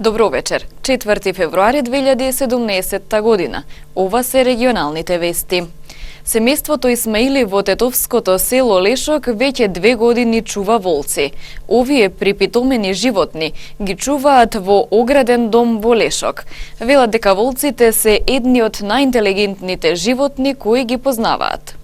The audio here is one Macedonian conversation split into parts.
Добро вечер. 4 февруари 2017 година. Ова се регионалните вести. Семејството Исмаили во тетовското село Лешок веќе 2 години чува волци. Овие припитомени животни ги чуваат во ограден дом во Лешок. Велат дека волците се едни од најинтелигентните животни кои ги познаваат.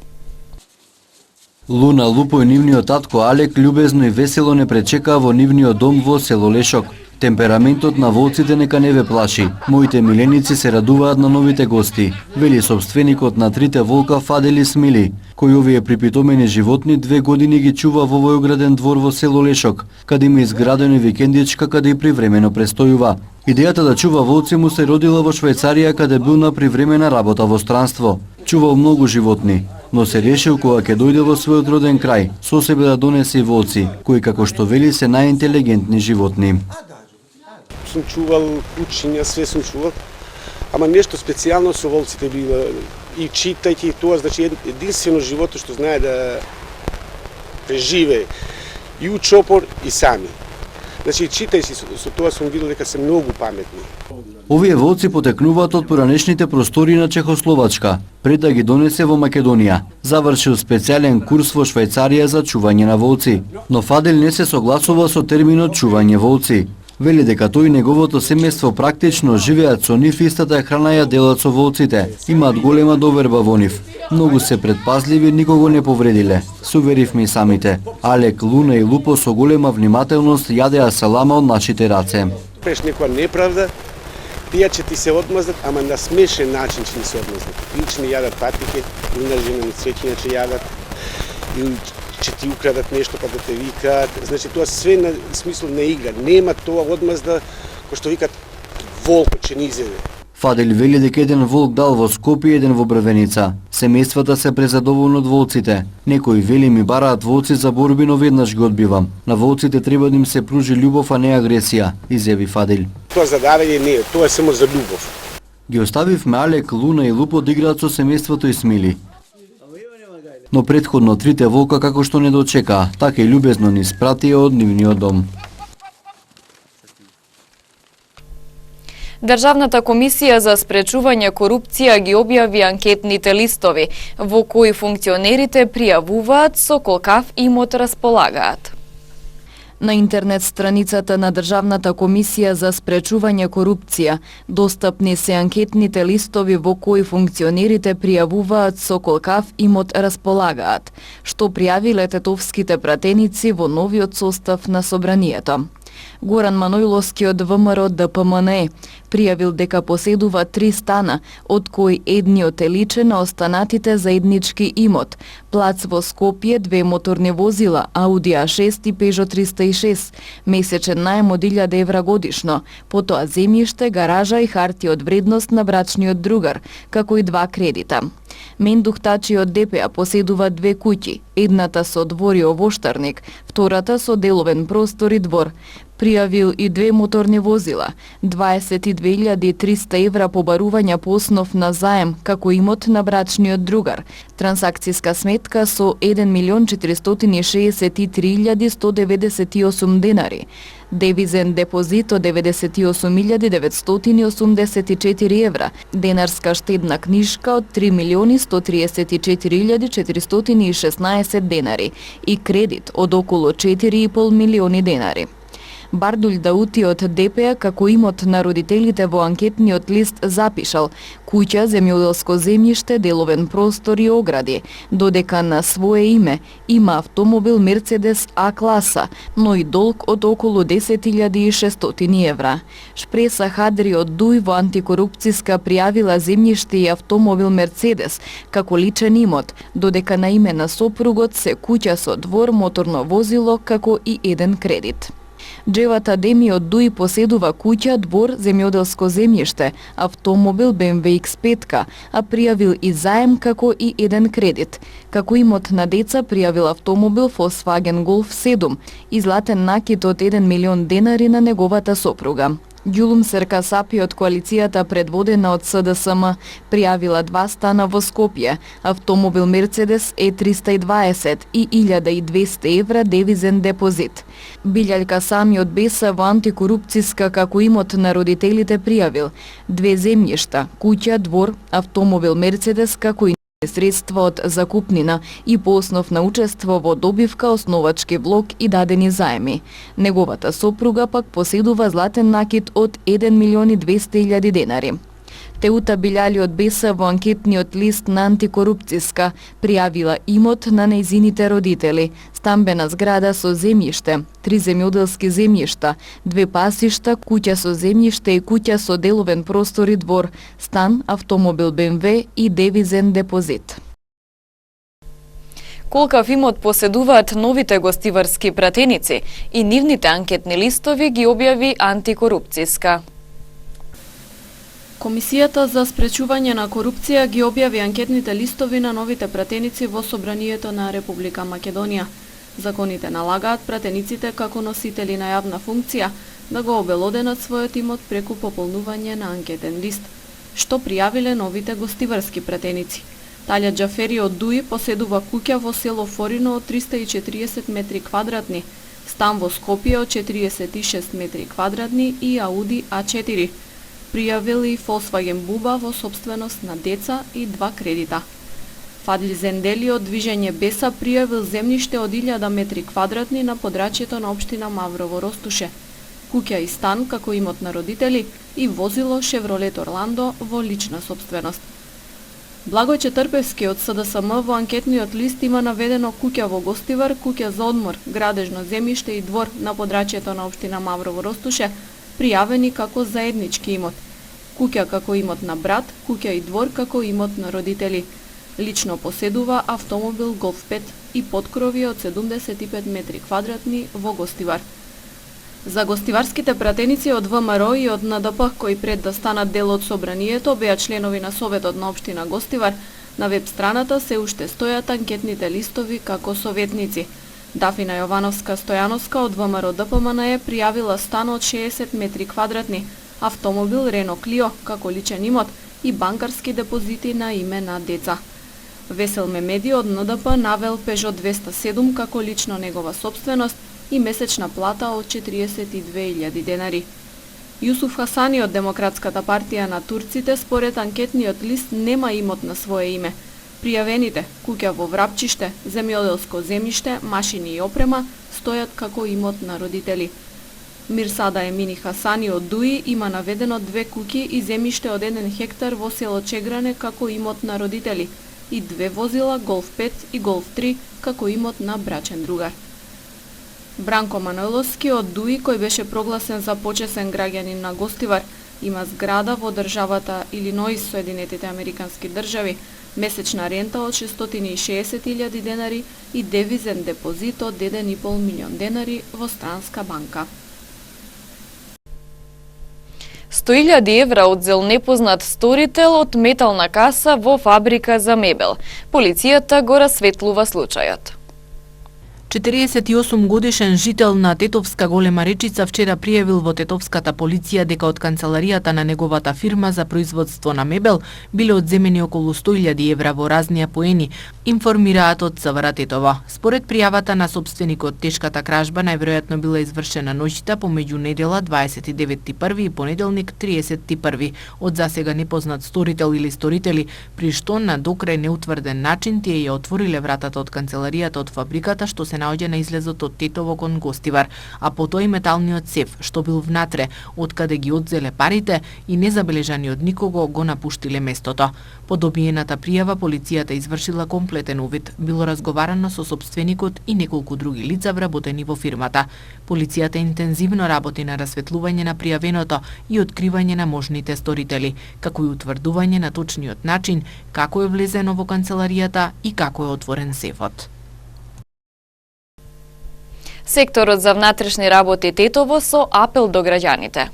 Луна, Лупо и нивниот татко Алек љубезно и весело не пречекаа во нивниот дом во село Лешок. Темпераментот на волците нека не ве плаши. Моите миленици се радуваат на новите гости, вели собственикот на трите волка Фадел Исмаили, кој овие припитомени животни 2 години ги чува во овој ограден двор во село Лешок, каде има изградено викендичка каде и привремено престојува. Идејата да чува волци му се родила во Швајцарија каде бил на привремена работа во странство. Чувал многу животни, но се решил кога ќе дојде во својот роден крај, со себе да донесе и волци, кои како што вели се најинтелигентни животни. Сум чувал кучиња, све сум чувал, ама нешто специјално со волците било. И читајќи тоа, значи единствено живото што знае да преживее и у чопор и сами. Значи читајќи со тоа сум видел дека се многу паметни. Овие волци потекнуваат од поранешните простори на Чехословачка, пред да ги донесе во Македонија. Завршил специјален курс во Швајцарија за чување на волци, но Фадел не се согласува со терминот чување волци. Вели дека тој и неговото семејство практично живеат со нив, истата храна ја делат со волците. Имаат голема доверба во нив. Многу се предпазливи, никого не повредиле. Суверивме и самите. Алек, Луна и Лупо со голема внимателност јадеа салама од нашите раце. Преш некоја неправда, тие ќе ти се одмазнат, ама на смешен начин ќе ни се одмазнат. Лични јадат патике, Луна жена цвеќиња ќе јадат, или ќе ти украдат нешто па да те викаат. Значи тоа све на смисол на игра. Нема тоа одмазда кој што викаат волкот ќе ни изеде. Фадел вели дека еден волк дал во Скопје, еден во Брвеница. Семејствата се презадоволни од волците. Некои вели ми бараат волци за борби, но веднаш ги одбивам. На волците треба да им се пружи љубов, а не агресија, изјави Фадел. Тоа задавање не е, тоа е само за љубов. Ги оставивме Алек, Луна и Лупо да играат со семејството Исмаили. Но претходно трите волка како што не дочекаа, така и љубезно ни спратија од нивниот дом. Државната комисија за спречување корупција ги објави анкетните листови, во кои функционерите пријавуваат со колкав имот располагаат. На интернет страницата на Државната комисија за спречување корупција достапни се анкетните листови во кои функционерите пријавуваат со колкав имот располагаат, што пријавиле тетовските пратеници во новиот состав на собранието. Горан Манојловски од ВМРО ДПМНЕ пријавил дека поседува 3 стана, од кои едниот е личен на останатите заеднички имот, плац во Скопје, 2 моторни возила, Ауди А6 и Пежо 306, месечен наем од 1000 евра годишно, потоа земјиште, гаража и харти од вредност на брачниот другар, како и 2 кредита. Мендух Тачи од ДПА поседува 2 куќи, едната со двор и овоштарник, втората со деловен простор и двор. Пријавил и 2 моторни возила, 22.300 евра побарувања по основ на заем како имот на брачниот другар, трансакциска сметка со 1.463.198 денари, девизен депозит од 98.984 евра, денарска штедна книжка од 3.134.416 денари и кредит од околу 4,5 милиони денари. Бардулј Даути од ДПА како имот на родителите во анкетниот лист запишал куќа, земјоделско земјиште, деловен простор и огради, додека на свое име има автомобил Мерцедес А класа, но и долг од околу 10.600 евра. Шпреса Хадри од ДУИ во антикорупцијска пријавила земјиште и автомобил Мерцедес како личен имот, додека на име на сопругот се куќа со двор, моторно возило како и еден кредит. Джевата Деми од ДУИ поседува куќа, двор, земјоделско земјиште, автомобил BMW X5, а пријавил и заем како и еден кредит. Како имот на деца пријавил автомобил Volkswagen Golf 7 и златен накит од 1 милион денари на неговата сопруга. Ѓулум Серкасапи од коалицијата предводена од СДСМ пријавила 2 стана во Скопје, автомобил Мерцедес E320 и 1200 евра девизен депозит. Билјај Касами од БЕСА во антикорупцијска како имот на родителите пријавил 2 земјишта, куќа, двор, автомобил Мерцедес како и средства од закупнина и по основ на учество во добивка, основачки влог и дадени заеми. Неговата сопруга пак поседува златен накит од 1.200.000 денари. Теута Билјали од БЕСА во анкетниот лист на антикорупцијска пријавила имот на нејзините родители, стамбена зграда со земјиште, 3 земјоделски земјишта, 2 пасишта, куќа со земјиште и куќа со деловен простор и двор, стан, автомобил БМВ и девизен депозит. Колкав имот поседуваат новите гостиварски пратеници и нивните анкетни листови ги објави антикорупцијска. Комисијата за спречување на корупција ги објави анкетните листови на новите пратеници во Собранието на Република Македонија. Законите налагаат пратениците како носители на јавна функција да го обелоденат својот имот преку пополнување на анкетен лист, што пријавиле новите гостиварски пратеници. Талја Џафери од Дуи поседува куќа во село Форино од 340 метри квадратни, стан во Скопје од 46 метри квадратни и Ауди А4. Пријавили и Volkswagen Буба во собственост на деца и 2 кредита. Фадли Зендели од Движење БЕСА пријавил земјиште од 1000 метри квадратни на подрачјето на општина Маврово Ростуше, куќа и стан како имот на родители и возило Шевролет Орландо во лична собственост. Благој Четрпевски од СДСМ во анкетниот лист има наведено куќа во Гостивар, куќа за одмор, градежно земјиште и двор на подрачјето на општина Маврово Ростуше, пријавени како заеднички имот, куќа како имот на брат, куќа и двор како имот на родители. Лично поседува автомобил Голф 5 и поткрови од 75 метри квадратни во Гостивар. За гостиварските пратеници од ВМРО и од НДП, кои пред да станат дел од Собранието беа членови на Советот на општина Гостивар, на веб страната се уште стојат анкетните листови како советници. Дафина Јовановска Стојановска од ВМРО ДПМНЕ пријавила стан од 60 метри квадратни, автомобил Рено Клио како личен имот и банкарски депозити на име на деца. Весел Мемеди од НДП навел Peugeot 207 како лично негова собственост и месечна плата од 42.000 денари. Јусуф Хасани од Демократската партија на турците според анкетниот лист нема имот на свое име. Пријавените, куќа во Врапчиште, земјоделско земјиште, машини и опрема, стојат како имот на родители. Мирсада Емини Хасани од Дуи има наведено 2 куќи и земјиште од 1 хектар во село Чегране како имот на родители и 2 возила Голф 5 и Голф 3 како имот на брачен другар. Бранко Маноловски од Дуи, кој беше прогласен за почесен граѓанин на Гостивар, има зграда во државата Илиноис, Соединетите Американски држави, месечна рента од 660.000 денари и девизен депозит од 1,5 милион денари во странска банка. 100.000 евра одзел непознат сторител од метална каса во фабрика за мебел. Полицијата го расветлува случајот. 48 годишен жител на Тетовска Голема Речица вчера пријавил во Тетовската полиција дека од канцеларијата на неговата фирма за производство на мебел биле одземени околу 100.000 евра во разни апоени, информираат од ЦВР Тетово. Според пријавата на собственикот, тешката кражба најверојатно била извршена ноќта помеѓу недела 29.1 и понеделник 30.1 од засега непознат сторител или сторители, при што на докрај неутврден начин тие ја отвориле вратата од канцеларијата од фабриката што се наоѓа на излезот од Тетово кон Гостивар, а потоа и металниот сеф што бил внатре, откаде ги одзеле парите и незабележани од никого го напуштиле местото. По добиената пријава полицијата извршила комплетен увид, било разговарано со собственикот и неколку други лица вработени во фирмата. Полицијата интензивно работи на расветлување на пријавеното и откривање на можните сторители, како и утврдување на точниот начин како е влезено во канцеларијата и како е отворен сефот. Секторот за внатрешни работи Тетово со апел до граѓаните.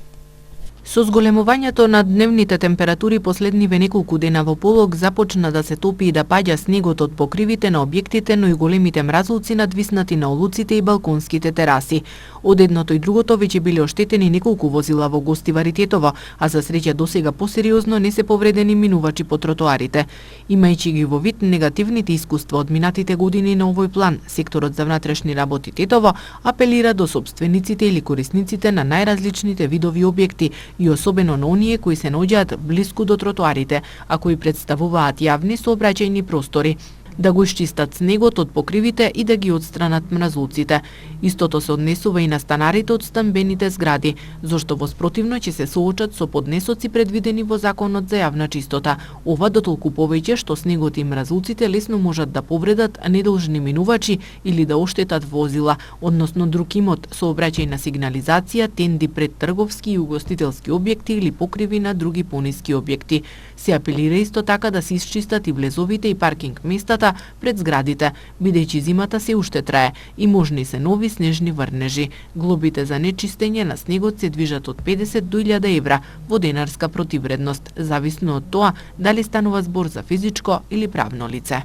Со зголемувањето на дневните температури последниве неколку дена во полог започна да се топи и да паѓа снегот од покривите на објектите, но и големите мразулци надвиснати на улуците и балконските тераси. Од едното и другото веќе биле оштетени неколку возила во Гостивар и Тетово, а за среќа досега посериозно не се повредени минувачи по тротоарите. Имајќи ги во вид негативните искуства од минатите години на овој план, секторот за внатрешни работи Тетово апелира до сопствениците или корисниците на најразличните видови објекти и особено на оние кои се наоѓаат блиску до тротоарите, а кои представуваат јавни сообраќајни простори, да го исчистат снегот од покривите и да ги отстранат мразулците. Истото се однесува и на станарите од стамбените згради, зашто воспротивно ќе се соочат со поднесоци предвидени во Законот за јавна чистота. Ова дотолку повеќе што снегот и мразулците лесно можат да повредат недолжни минувачи или да оштетат возила, односно друг имот, сообраќајна сигнализација, тенди пред трговски и угостителски објекти или покриви на други пониски објекти. Се апелира исто така да се исчистат и влезовите и паркинг местата пред зградите, бидејќи зимата се уште трае и можни се нови снежни врнежи. Глобите за нечистење на снегот се движат од 50 до 1000 евра во денарска противредност, зависно од тоа дали станува збор за физичко или правно лице.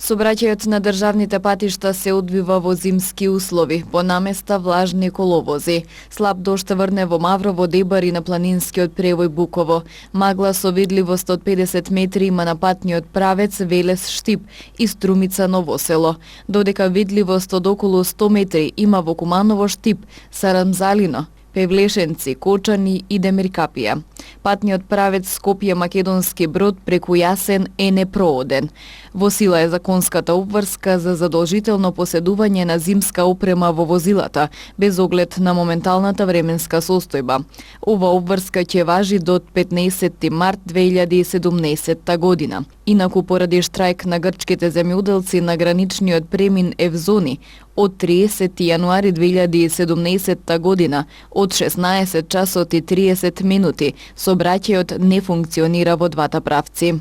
Сообраќајот на државните патишта се одвива во зимски услови, по наместа влажни коловози. Слаб дожд врне во Маврово, Дебар и на планинскиот превој Буково. Магла со видливост од 50 метри има на патниот правец Велес Штип и Струмица Новосело, додека видливост од околу 100 метри има во Куманово Штип, Сарамзалино, Певлешенци, Кочани и Демиркапија. Патниот правец Скопје Македонски Брод преку Јасен е непрооден. Во сила е законската обврска за задолжително поседување на зимска опрема во возилата, без оглед на моменталната временска состојба. Ова обврска ќе важи до 15 март 2017 година. Инаку поради штрајк на грчките земјоделци на граничниот премин Евзони, од 30 јануари 2017 година, од 16 часот и 30 минути, сообраќајот не функционира во двата правци.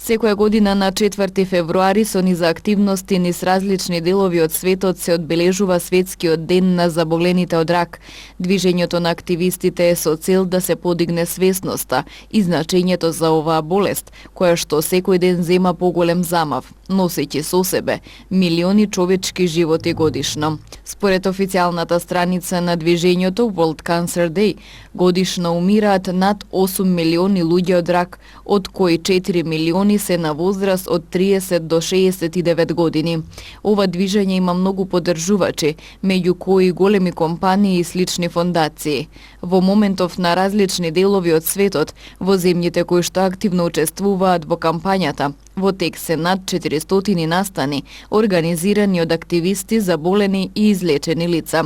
Секоја година на 4 февруари со низа активности низ различни делови од светот се одбележува Светскиот ден на заболените од рак. Движењето на активистите е со цел да се подигне свесноста и значењето за оваа болест, која што секој ден зема поголем замав, носејќи со себе милиони човечки животи годишно. Според официјалната страница на движењето World Cancer Day, годишно умираат над 8 милиони луѓе од рак, од кои 4 милиони се на возраст од 30 до 69 години. Ова движење има многу поддржувачи, меѓу кои големи компании и слични фондации. Во моментов на различни делови од светот, во земјите кои што активно учествуваат во кампањата, во тек се над 400 настани, организирани од активисти, заболени и излечени лица.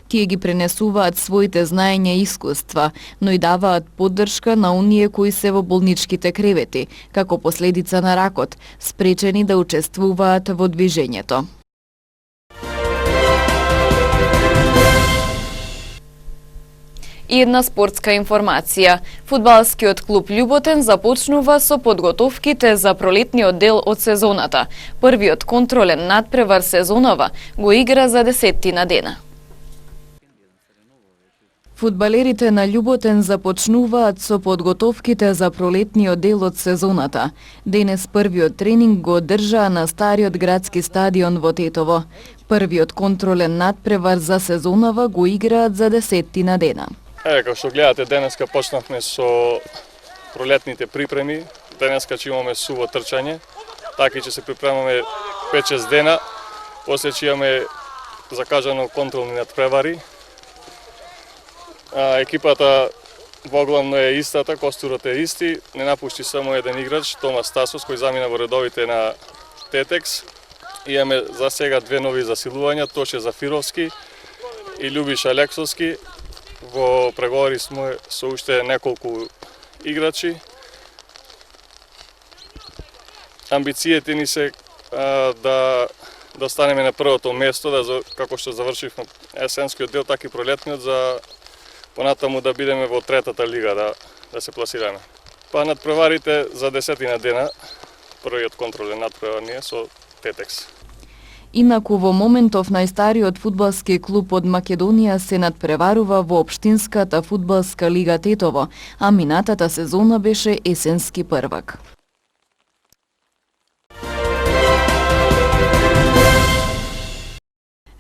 Тие ги пренесуваат своите знаења и искуства, но и даваат поддршка на оние кои се во болничките кревети, како последица на ракот, спречени да учествуваат во движењето. И една спортска информација. Фудбалскиот клуб Љуботен започнува со подготовките за пролетниот дел од сезоната. Првиот контролен надпревар сезонова го игра за 10 дена. Фудбалерите на Љуботен започнуваат со подготовките за пролетниот дел од сезоната. Денес првиот тренинг го одржаа на стариот градски стадион во Тетово. Првиот контролен надпревар за сезонова го играат за 10 дена. Како што гледате, денеска почнавме со пролетните припреми. Денеска ќе имаме суво трчање, така ќе се припремаме 5-6 дена, после ќе имаме закажано контролни надпревари. Екипата воглавно е истата, костурот е исти, не напушти само еден играч, Томас Тасос, кој замина во редовите на Тетекс. Имаме за сега две нови засилувања, Тоше Зафировски и Љубиша Алексовски. Во преговори сме со уште неколку играчи. Амбициите ни се да останеме на првото место, како што завршивме есенскиот дел, така и пролетниот, за понатаму да бидеме во третата лига, да се пласираме. Па надпреварите за 10 дена, првиот контролен надпревар ние со Тетекс. Инаку во моментов најстариот фудбалски клуб од Македонија се надпреварува во општинската фудбалска лига Тетово, а минатата сезона беше есенски првак.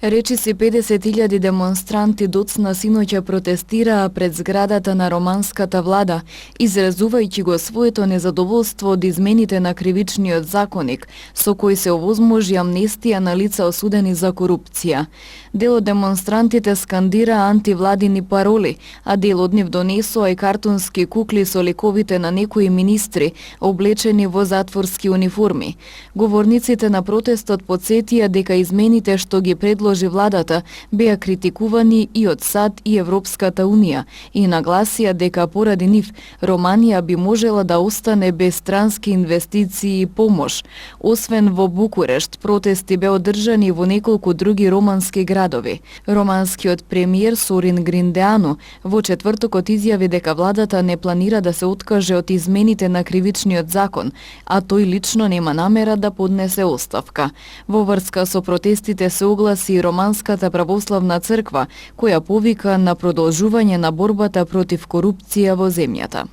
Речиси 50.000 демонстранти доцна синоќа протестираа пред зградата на романската влада, изразувајќи го своето незадоволство од измените на кривичниот законник, со кој се овозможи амнестија на лица осудени за корупција. Дел од демонстрантите скандираа антивладини пароли, а дел од нив донесоа и картунски кукли со ликовите на некои министри, облечени во затворски униформи. Говорниците на протестот потсетија дека измените што ги предложи владата беа критикувани и од САД и Европската Унија и нагласија дека поради нив Романија би можела да остане без странски инвестиции и помош. Освен во Букурешт, протести беа одржани во неколку други романски градови. Романскиот премиер Сорин Гриндеану во четвртокот изјави дека владата не планира да се откаже од измените на кривичниот закон, а тој лично нема намера да поднесе оставка. Во врска со протестите се огласи Романската православна црква, која повика на продолжување на борбата против корупција во земјата.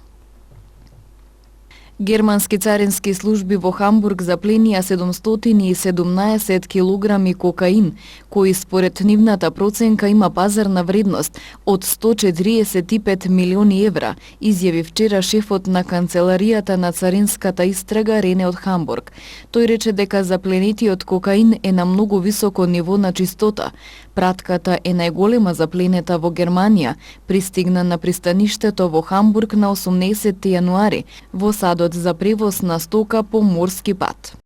Германски царински служби во Хамбург запленија 717 килограми кокаин, кои според нивната проценка има пазарна вредност од 145 милиони евра, изјави вчера шефот на канцеларијата на царинската истрага Рене од Хамбург. Тој рече дека запленетиот кокаин е на многу високо ниво на чистота. Пратката е најголема запленета во Германија, пристигна на пристаништето во Хамбург на 18 јануари, во садот за превоз на стока по морски пат.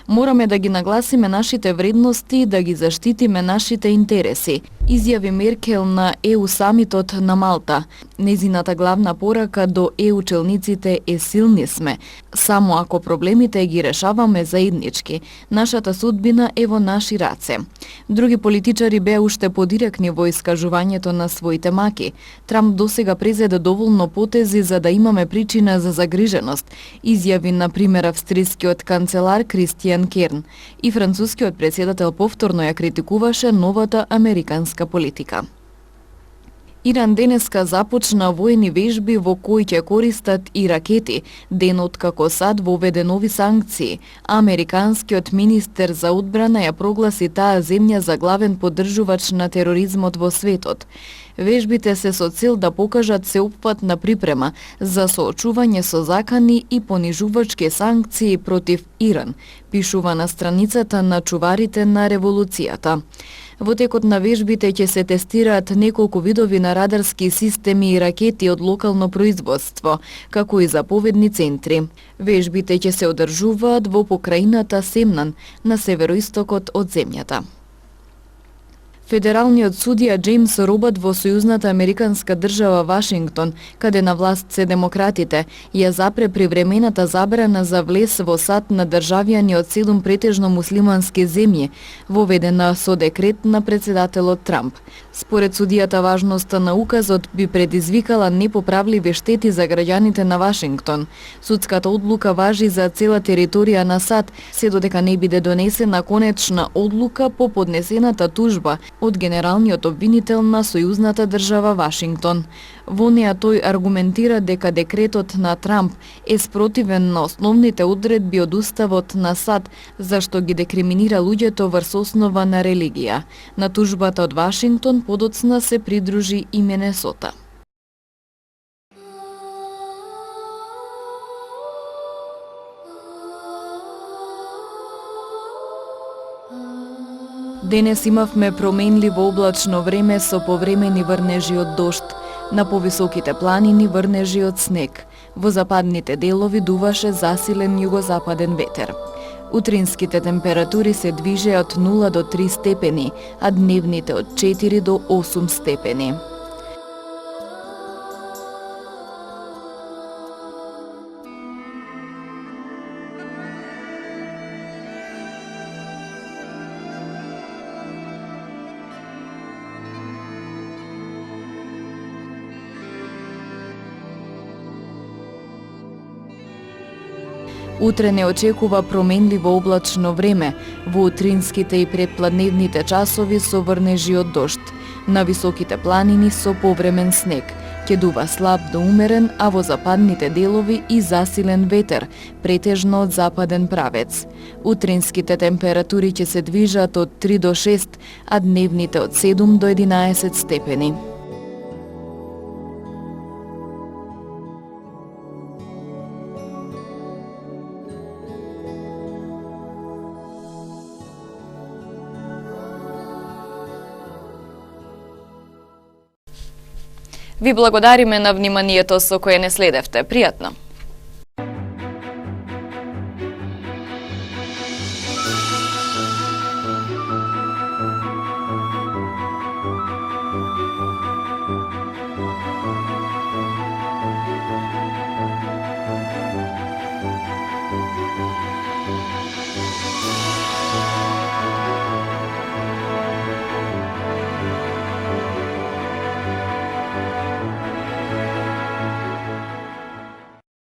Мораме да ги нагласиме нашите вредности, да ги заштитиме нашите интереси, изјави Меркел на ЕУ самитот на Малта. Незината главна порака до ЕУ челниците е силни сме, само ако проблемите ги решаваме заеднички. Нашата судбина е во наши раце. Други политичари беа уште подиректни во искажувањето на своите маки. Трамп досега презеде доволно потези за да имаме причина за загриженост, изјави на пример австрискиот канцелар Кристијан Керн. И францускиот претседател повторно ја критикуваше новата американска политика. Иран денеска започна воени вежби во кои ќе користат и ракети, ден откако САД воведе нови санкции. Американскиот министер за одбрана ја прогласи таа земја за главен поддржувач на тероризмот во светот. Вежбите се со цел да покажат сеопфатна припрема за соочување со закани и понижувачки санкции против Иран, пишува на страницата на чуварите на револуцијата. Во текот на вежбите ќе се тестираат неколку видови на радарски системи и ракети од локално производство, како и заповедни центри. Вежбите ќе се одржуваат во покраината Семнан, на североистокот од земјата. Федералниот судија Джеймс Робат во сојузната американска држава Вашингтон, каде на власт се демократите, ја запре привремената забрана за влез во САД на државјани од 7 претежно муслимански земји, воведена со декрет на претседателот Трамп. Според судијата, важноста на указот би предизвикала непоправливи штети за граѓаните на Вашингтон. Судската одлука важи за цела територија на САД, се додека не биде донесена конечна одлука по поднесената тужба од генералниот обвинител на сојузната држава Вашингтон. Во неа тој аргументира дека декретот на Трамп е спротивен на основните одредби од уставот на САД, зашто ги декриминира луѓето врз основа на религија. На тужбата од Вашингтон подоцна се придружи и Минесота. Денес имавме променливо облачно време со повремени врнежи од дожд. На повисоките планини врнежи од снег. Во западните делови дуваше засилен југозападен ветер. Утринските температури се движеа од 0 до 3 степени, а дневните од 4 до 8 степени. Утре не очекува променливо облачно време, во утринските и предпладневните часови со врнежи од дожд. На високите планини со повремен снег. Ќе дува слаб до умерен, а во западните делови и засилен ветер, претежно од западен правец. Утринските температури ќе се движат од 3 до 6, а дневните од 7 до 11 степени. Ви благодариме на вниманието со кое не следевте. Пријатно!